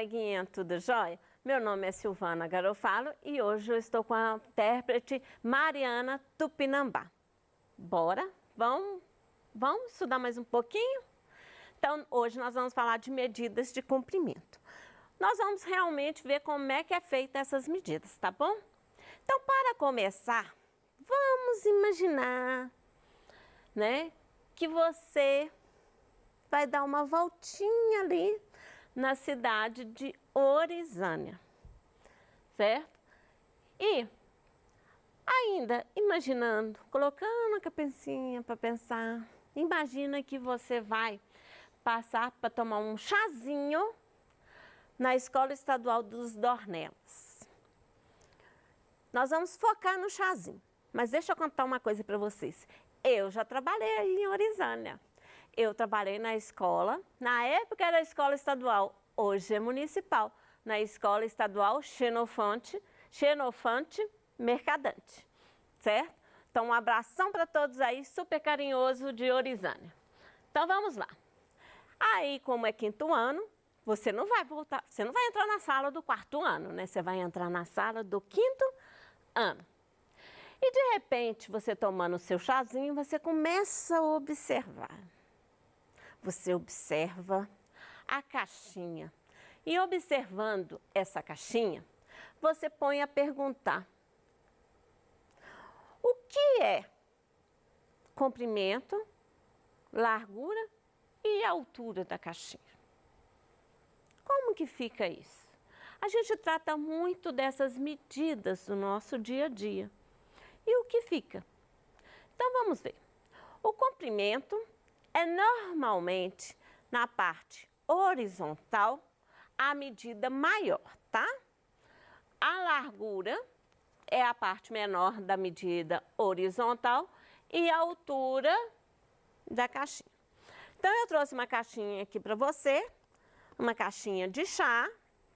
coleguinha, tudo jóia? Meu nome é Silvana Garofalo e hoje eu estou com a intérprete Mariana Tupinambá. Bora? Vamos estudar mais um pouquinho? Então, hoje nós vamos falar de medidas de comprimento. Nós vamos realmente ver como é que é feita essas medidas, tá bom? Então, para começar, vamos imaginar, né, que você vai dar uma voltinha ali na cidade de Orizânia, certo? E ainda imaginando, colocando a cabecinha para pensar, imagina que você vai passar para tomar um chazinho na Escola Estadual dos Dornelas. Nós vamos focar no chazinho, mas deixa eu contar uma coisa para vocês. Eu já trabalhei aí em Orizânia. Eu trabalhei na escola, na época era escola estadual, hoje é municipal, na Escola Estadual Xenofante Mercadante, certo? Então, um abração para todos aí, super carinhoso de Orizânia. Então, vamos lá. Aí, como é quinto ano, você não vai voltar, você não vai entrar na sala do quarto ano, né? Você vai entrar na sala do quinto ano. E, de repente, você tomando o seu chazinho, você começa a observar. Você observa a caixinha e observando essa caixinha, você põe a perguntar: o que é comprimento, largura e altura da caixinha? Como que fica isso? A gente trata muito dessas medidas do nosso dia a dia. E o que fica? Então vamos ver. O comprimento é normalmente na parte horizontal a medida maior, tá? A largura é a parte menor da medida horizontal e a altura da caixinha. Então, eu trouxe uma caixinha aqui para você, uma caixinha de chá,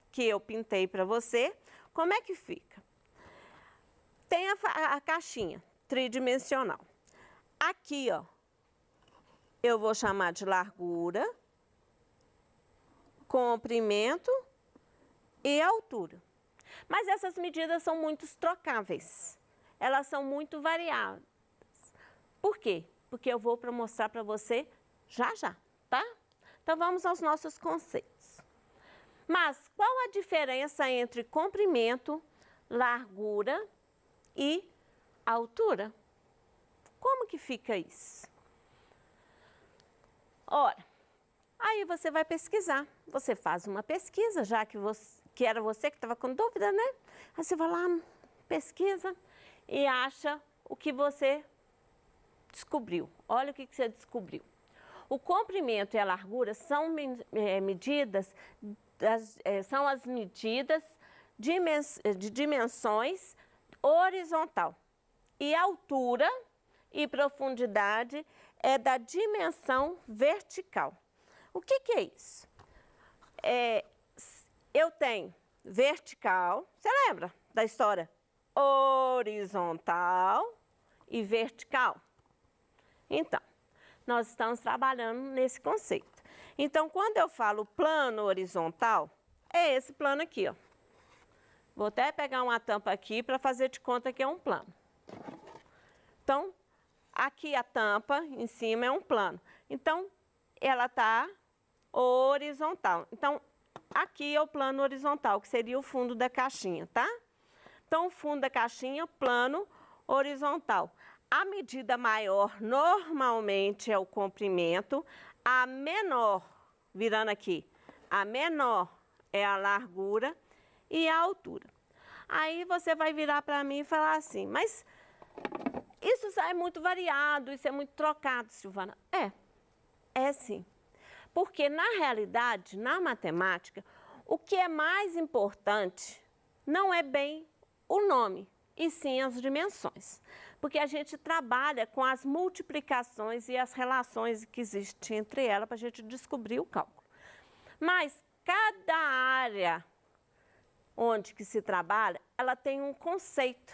que eu pintei para você. Como é que fica? Tem a caixinha tridimensional. Aqui, ó, eu vou chamar de largura, comprimento e altura. Mas essas medidas são muito trocáveis. Elas são muito variadas. Por quê? Porque eu vou mostrar para você já, tá? Então, vamos aos nossos conceitos. Mas qual a diferença entre comprimento, largura e altura? Como que fica isso? Ora, aí você vai pesquisar. Você faz uma pesquisa, já que era você que estava com dúvida, né? Aí você vai lá, pesquisa e acha o que você descobriu. Olha o que você descobriu. O comprimento e a largura são medidas, são as medidas de dimensões horizontal. E altura e profundidade é da dimensão vertical. O que é isso? Eu tenho vertical, você lembra da história? Horizontal e vertical. Então, nós estamos trabalhando nesse conceito. Então, quando eu falo plano horizontal, é esse plano aqui, ó. Vou até pegar uma tampa aqui para fazer de conta que é um plano. Então, aqui a tampa em cima é um plano. Então, ela está horizontal. Então, aqui é o plano horizontal, que seria o fundo da caixinha, tá? Então, o fundo da caixinha, plano horizontal. A medida maior normalmente é o comprimento, a menor, virando aqui, a menor é a largura e a altura. Aí você vai virar para mim e falar assim, mas isso é muito variado, isso é muito trocado, Silvana. É sim. Porque, na realidade, na matemática, o que é mais importante não é bem o nome, e sim as dimensões. Porque a gente trabalha com as multiplicações e as relações que existem entre elas para a gente descobrir o cálculo. Mas cada área onde que se trabalha, ela tem um conceito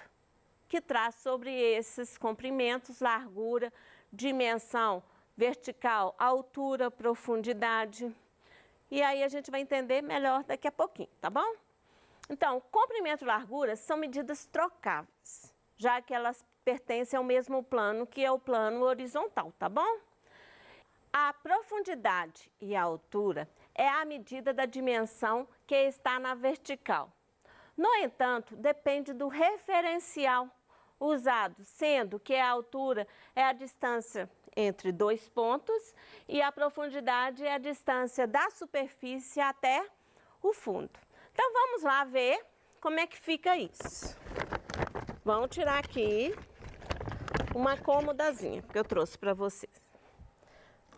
que traz sobre esses comprimentos, largura, dimensão vertical, altura, profundidade. e aí a gente vai entender melhor daqui a pouquinho, tá bom? Então, comprimento e largura são medidas trocáveis, já que elas pertencem ao mesmo plano, que é o plano horizontal, tá bom? A profundidade e a altura é a medida da dimensão que está na vertical. No entanto, depende do referencial usado, sendo que a altura é a distância entre dois pontos e a profundidade é a distância da superfície até o fundo. Então, vamos lá ver como é que fica isso. Vamos tirar aqui uma cômodazinha que eu trouxe para vocês.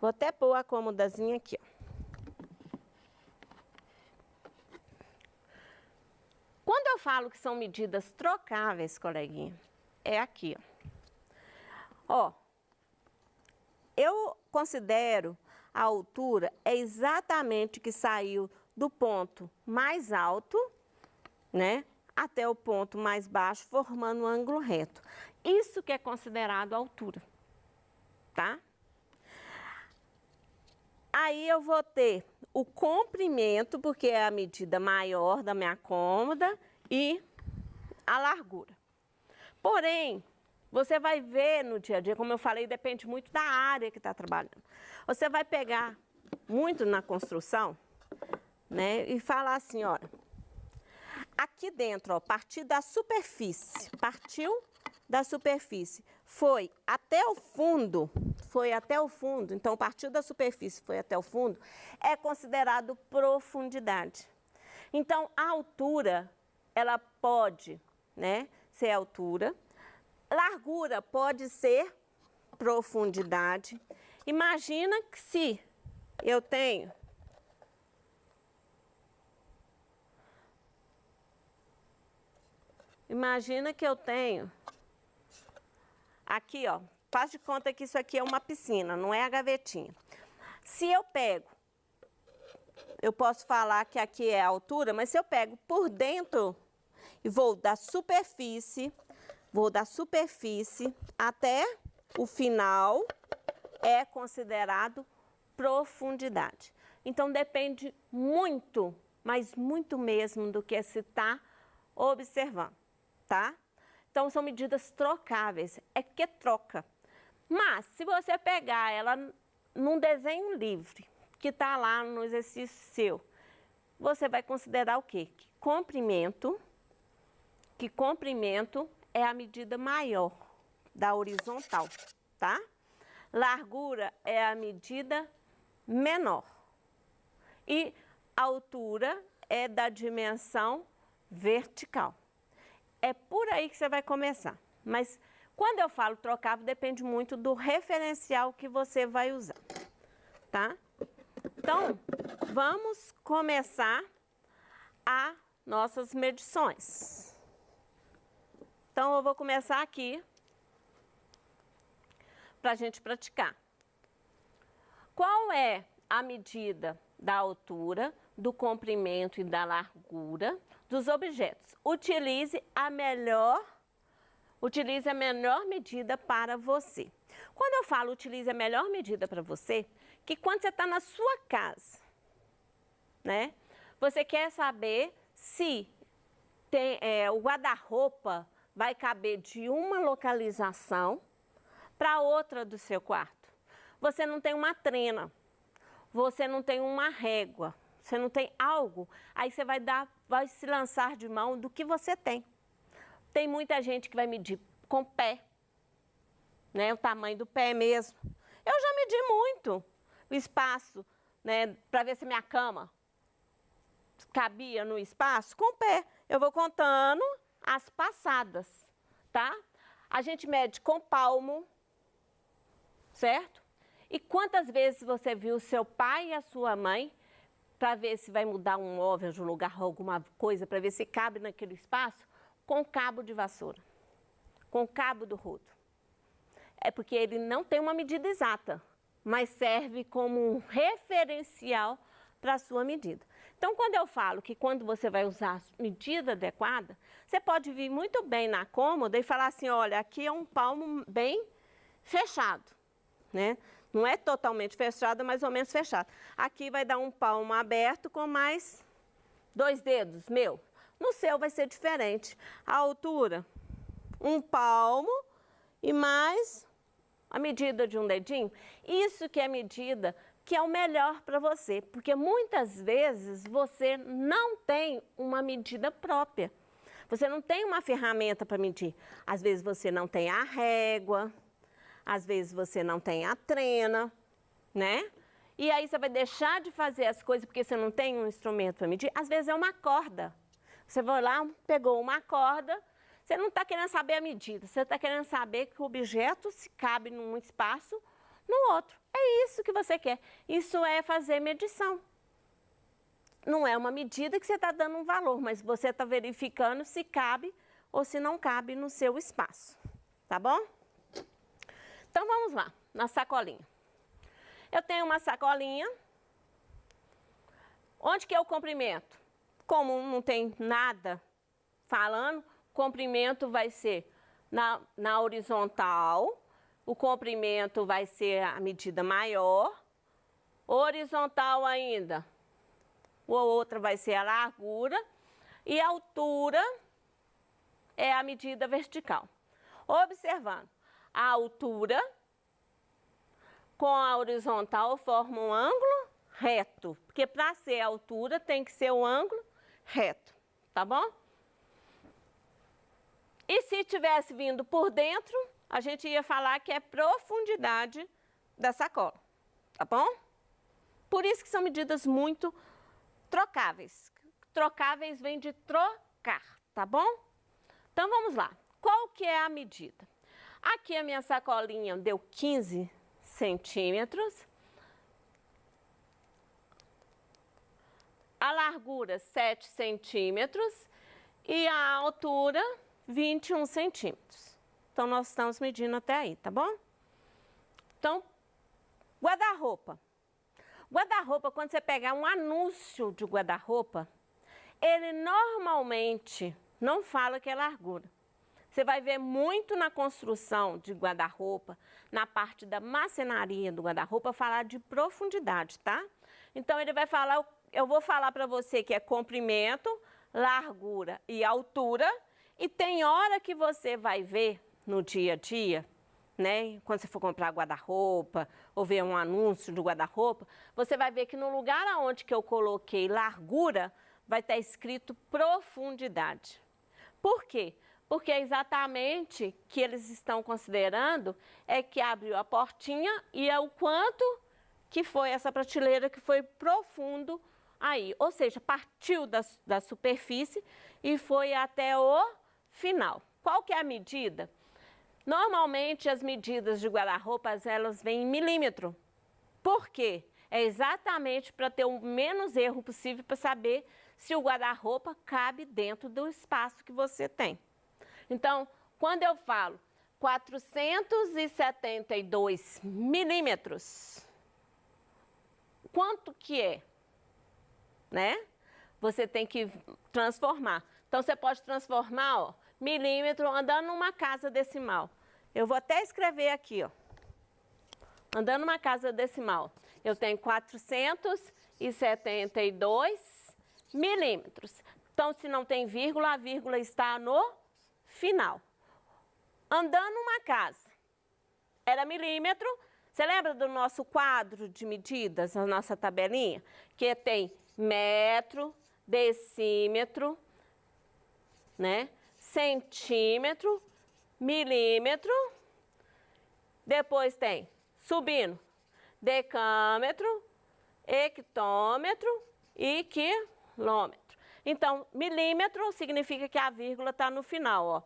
Vou até pôr a cômodazinha aqui, ó. Quando eu falo que são medidas trocáveis, coleguinha, é aqui, ó. Ó, eu considero a altura é exatamente que saiu do ponto mais alto, né, até o ponto mais baixo, formando um ângulo reto. Isso que é considerado altura, tá? Aí eu vou ter o comprimento, porque é a medida maior da minha cômoda, e a largura. Porém, você vai ver no dia a dia, como eu falei, depende muito da área que está trabalhando. Você vai pegar muito na construção, né, e falar assim, olha, aqui dentro, ó, partiu da superfície, foi até o fundo, então partiu da superfície, foi até o fundo, é considerado profundidade. Então, a altura, ela pode, né, ser altura, largura pode ser profundidade. Imagina que se eu tenho aqui, ó, faz de conta que isso aqui é uma piscina, não é a gavetinha. Se eu pego, eu posso falar que aqui é a altura, mas se eu pego por dentro e vou da superfície até o final, é considerado profundidade. Então, depende muito, mas muito mesmo do que se está observando, tá? Então, são medidas trocáveis, é que troca. Mas, se você pegar ela num desenho livre, que está lá no exercício seu, você vai considerar o quê? Que comprimento é a medida maior da horizontal, tá? Largura é a medida menor. E altura é da dimensão vertical. É por aí que você vai começar. Mas quando eu falo trocável, depende muito do referencial que você vai usar, tá? Então, vamos começar as nossas medições. Então, eu vou começar aqui para a gente praticar. Qual é a medida da altura, do comprimento e da largura dos objetos? Utilize a menor medida para você. Quando eu falo utilize a melhor medida para você, que quando você está na sua casa, né, você quer saber se o guarda-roupa vai caber de uma localização para outra do seu quarto. Você não tem uma trena, você não tem uma régua, você não tem algo, aí você vai se lançar de mão do que você tem. Tem muita gente que vai medir com o pé, né, o tamanho do pé mesmo. Eu já medi muito o espaço, né, para ver se minha cama cabia no espaço com o pé. Eu vou contando as passadas, tá? A gente mede com o palmo, certo? E quantas vezes você viu o seu pai e a sua mãe para ver se vai mudar um móvel de um lugar, alguma coisa, para ver se cabe naquele espaço, com cabo de vassoura, com cabo do rodo. É porque ele não tem uma medida exata, mas serve como um referencial para a sua medida. Então, quando eu falo que quando você vai usar a medida adequada, você pode vir muito bem na cômoda e falar assim, olha, aqui é um palmo bem fechado, né? Não é totalmente fechada, mais ou menos fechada. Aqui vai dar um palmo aberto com mais 2 dedos, meu. No seu vai ser diferente. A altura, um palmo e mais a medida de um dedinho. Isso que é medida que é o melhor para você, porque muitas vezes você não tem uma medida própria. Você não tem uma ferramenta para medir. Às vezes você não tem a régua, às vezes você não tem a trena, né? E aí você vai deixar de fazer as coisas porque você não tem um instrumento para medir. Às vezes é uma corda. Você vai lá, pegou uma corda, você não está querendo saber a medida, você está querendo saber que o objeto se cabe num espaço, no outro. É isso que você quer. Isso é fazer medição. Não é uma medida que você está dando um valor, mas você está verificando se cabe ou se não cabe no seu espaço. Tá bom? Então vamos lá, na sacolinha. Eu tenho uma sacolinha. Onde que é o comprimento? Como não tem nada falando, o comprimento vai ser na horizontal. O comprimento vai ser a medida maior. Horizontal ainda, a outra vai ser a largura. E a altura é a medida vertical. Observando, a altura com a horizontal forma um ângulo reto. Porque para ser a altura tem que ser o ângulo reto, tá bom? E se tivesse vindo por dentro, a gente ia falar que é profundidade da sacola, tá bom? Por isso que são medidas muito trocáveis. Trocáveis vem de trocar, tá bom? Então vamos lá. Qual que é a medida? Aqui a minha sacolinha deu 15 centímetros. A largura 7 centímetros e a altura 21 centímetros. Então, nós estamos medindo até aí, tá bom? Então, guarda-roupa. Guarda-roupa, quando você pegar um anúncio de guarda-roupa, ele normalmente não fala que é largura. Você vai ver muito na construção de guarda-roupa, na parte da marcenaria do guarda-roupa, falar de profundidade, tá? Então, ele vai falar, eu vou falar para você que é comprimento, largura e altura, e tem hora que você vai ver no dia a dia, né? Quando você for comprar guarda-roupa ou ver um anúncio de guarda-roupa, você vai ver que no lugar aonde que eu coloquei largura, vai estar escrito profundidade. Por quê? Porque é exatamente que eles estão considerando é que abriu a portinha e é o quanto que foi essa prateleira que foi profundo aí. Ou seja, partiu da superfície e foi até o final. Qual que é a medida? Normalmente as medidas de guarda-roupas elas vêm em milímetro. Por quê? É exatamente para ter o menos erro possível para saber se o guarda-roupa cabe dentro do espaço que você tem. Então, quando eu falo 472 milímetros, quanto que é? Né? Você tem que transformar. Então, você pode transformar, ó, milímetro andando numa casa decimal. Eu vou até escrever aqui, ó. Andando numa casa decimal. Eu tenho 472 milímetros. Então, se não tem vírgula, a vírgula está no final. Andando numa casa, era milímetro. Você lembra do nosso quadro de medidas, a nossa tabelinha? Que tem metro, decímetro, né? Centímetro, milímetro. Depois tem, subindo, decâmetro, hectômetro e quilômetro. Então, milímetro significa que a vírgula está no final, ó.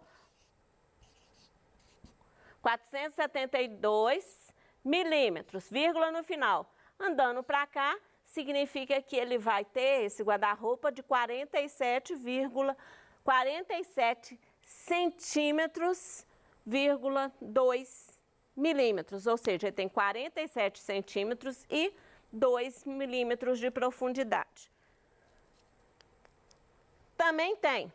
472 milímetros, vírgula no final. Andando para cá, significa que ele vai ter esse guarda-roupa de 47 centímetros, 2 milímetros. Ou seja, ele tem 47 centímetros e 2 milímetros de profundidade. Também tem,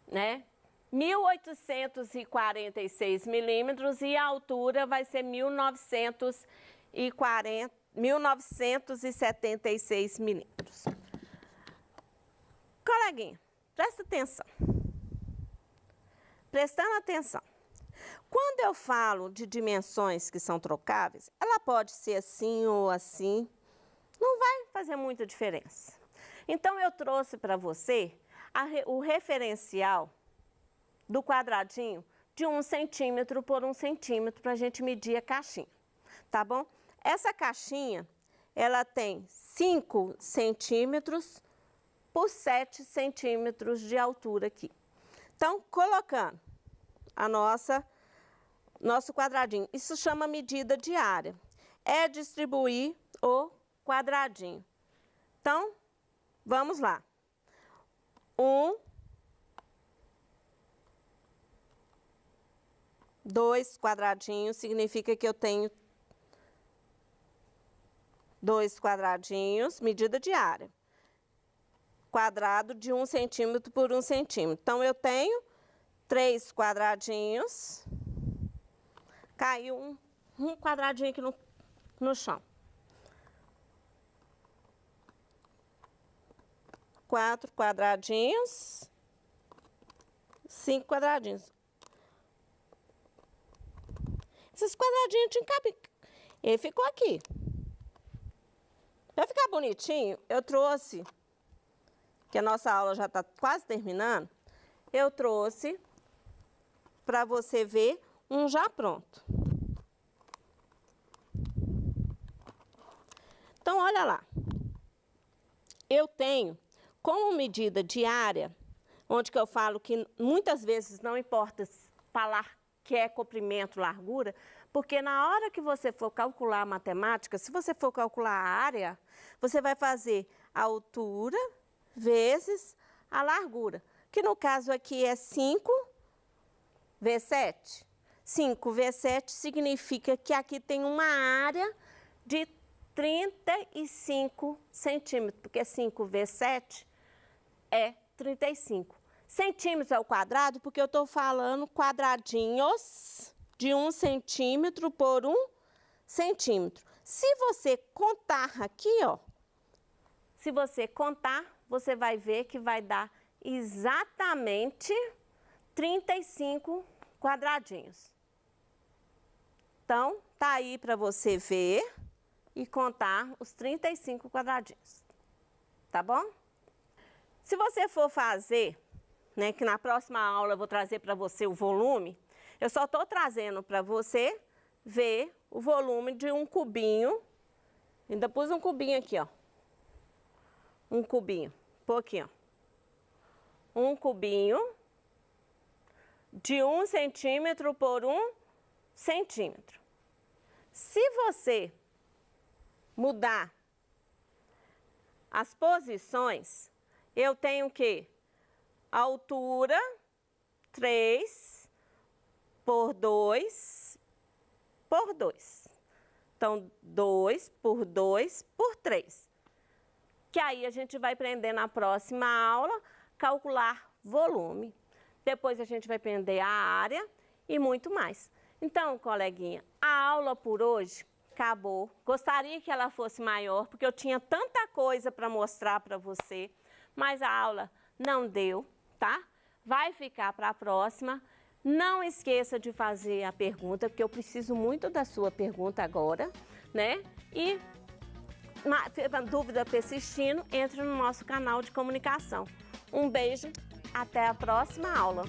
né? 1.846 milímetros e a altura vai ser 1.976 milímetros. Coleguinha, presta atenção. Prestando atenção. Quando eu falo de dimensões que são trocáveis, ela pode ser assim ou assim. Não vai fazer muita diferença. Então, eu trouxe para você o referencial do quadradinho de 1 centímetro por 1 centímetro para a gente medir a caixinha, tá bom? Essa caixinha, ela tem 5 centímetros por 7 centímetros de altura aqui. Então, colocando a nosso quadradinho, isso chama medida de área. É distribuir o quadradinho. Então, vamos lá. 2 quadradinhos significa que eu tenho 2 quadradinhos, medida de área. Quadrado de 1 centímetro por 1 centímetro. Então, eu tenho 3 quadradinhos. Caiu um quadradinho aqui no chão. 4 quadradinhos. 5 quadradinhos. Esses quadradinhos tinham cabido. Ele ficou aqui. Para ficar bonitinho, eu trouxe, que a nossa aula já está quase terminando, eu trouxe para você ver um já pronto. Então, olha lá. Eu tenho, como medida de área, onde que eu falo que muitas vezes não importa falar que é comprimento, largura, porque na hora que você for calcular a matemática, se você for calcular a área, você vai fazer a altura vezes a largura, que no caso aqui é 5 vezes 7. 5 vezes 7 significa que aqui tem uma área de 35 centímetros, porque 5 vezes 7 é 35. Centímetros ao quadrado, porque eu estou falando quadradinhos de 1 centímetro por 1 centímetro. Se você contar aqui, ó, se você contar, você vai ver que vai dar exatamente 35 quadradinhos. Então, tá aí para você ver e contar os 35 quadradinhos. Tá bom? Se você for fazer, né, que na próxima aula eu vou trazer para você o volume, eu só estou trazendo para você ver o volume de um cubinho. Ainda pus um cubinho aqui, ó. Um cubinho, pouquinho. Um cubinho de 1 centímetro por 1 centímetro. Se você mudar as posições, eu tenho que altura 3 por 2 por 2. Então, 2 por 2 por 3. Que aí a gente vai aprender na próxima aula, calcular volume. Depois a gente vai aprender a área e muito mais. Então, coleguinha, a aula por hoje acabou. Gostaria que ela fosse maior, porque eu tinha tanta coisa para mostrar para você, mas a aula não deu, tá? Vai ficar para a próxima. Não esqueça de fazer a pergunta, porque eu preciso muito da sua pergunta agora, né? E na dúvida persistindo, entre no nosso canal de comunicação. Um beijo, até a próxima aula.